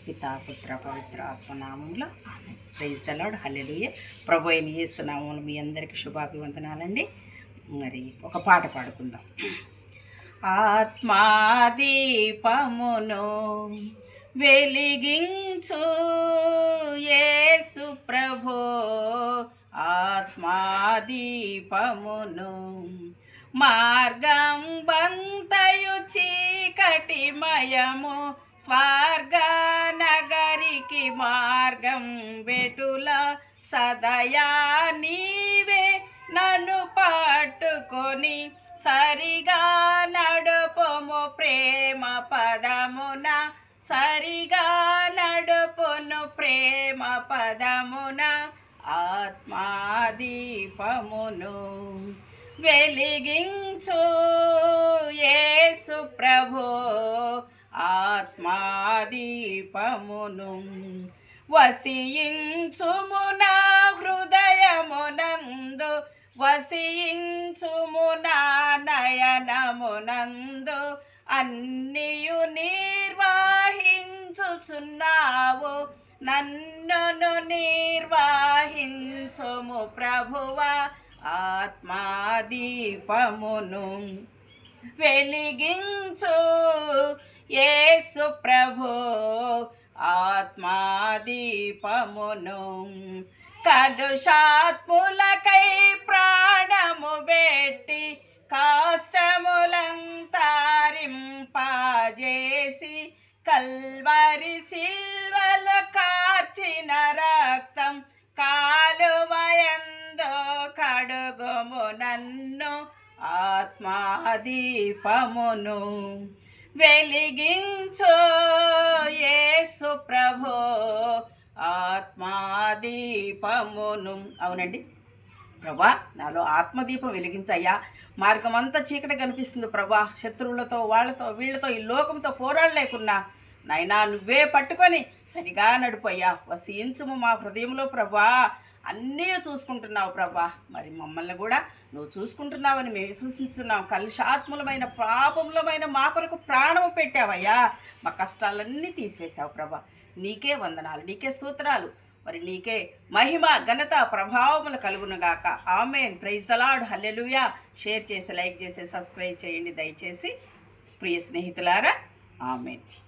పితా పుత్ర పవిత్ర ఆత్మనామంలో praise the lord. హల్లెలూయా. ప్రభు అయిన యేసు నామములో మీ అందరికీ శుభాభివందనాలండి. మరి ఒక పాట పాడుకుందాం. ఆత్మాదీపమును వెలిగించు యేసు ప్రభు, ఆత్మాదీపమును మార్గం బంతయు చీకటిమయము, స్వర్గ నగరికి మార్గం వెటుల సదయా నీవే నన్ను పట్టుకొని సరిగా నడుపుము ప్రేమ పదమున, సరిగా నడుపును ప్రేమ పదమున. ఆత్మాదీపమును వెలిగించు యేసు ప్రభు, ఆత్మాదీపమును వసించుము నా హృదయమునందు, వసించుము నా నయనమునందు. అన్నియు నిర్వహించుచున్నావు, నన్నును నిర్వహించుము ప్రభువా. ఆత్మాదీపమును వెలిగించు యేసు ప్రభు, ఆత్మాదీపమును కలుషాత్ములకై ప్రాణము పెట్టి కాష్టములంతరింపజేసి కల్వరి సిల్వల కార్చిన రక్తం కాలువయందో కడుగుము నన్ను. ఆత్మాదీపమును వెలిగించు యేసు ప్రభు, ఆత్మాదీపమును. అవునండి ప్రభా, నాలో ఆత్మదీపం వెలిగించయ్యా. మార్గం అంతా చీకటి కనిపిస్తుంది ప్రభా. శత్రువులతో వాళ్ళతో వీళ్ళతో ఈ లోకంతో పోరాడలేకున్నా నైనా నువ్వే పట్టుకొని సరిగా నడుపయ్యా. వసించుము మా హృదయంలో ప్రభా. అన్నీ చూసుకుంటున్నావు ప్రభా. మరి మమ్మల్ని కూడా నువ్వు చూసుకుంటున్నావని మేము విశ్వసించున్నాం. కలుషాత్ములమైన పాపములమైన మా కొరకు ప్రాణము పెట్టావయ్యా. మా కష్టాలన్నీ తీసివేశావు ప్రభా. నీకే వందనాలు, నీకే స్తోత్రాలు. మరి నీకే మహిమ ఘనత ప్రభావములు కలుగునుగాక. ఆమేన్. Praise the lord. హల్లెలూయా. షేర్ చేసి, లైక్ చేసి, సబ్స్క్రైబ్ చేయండి దయచేసి ప్రియ స్నేహితులారా. ఆమేన్.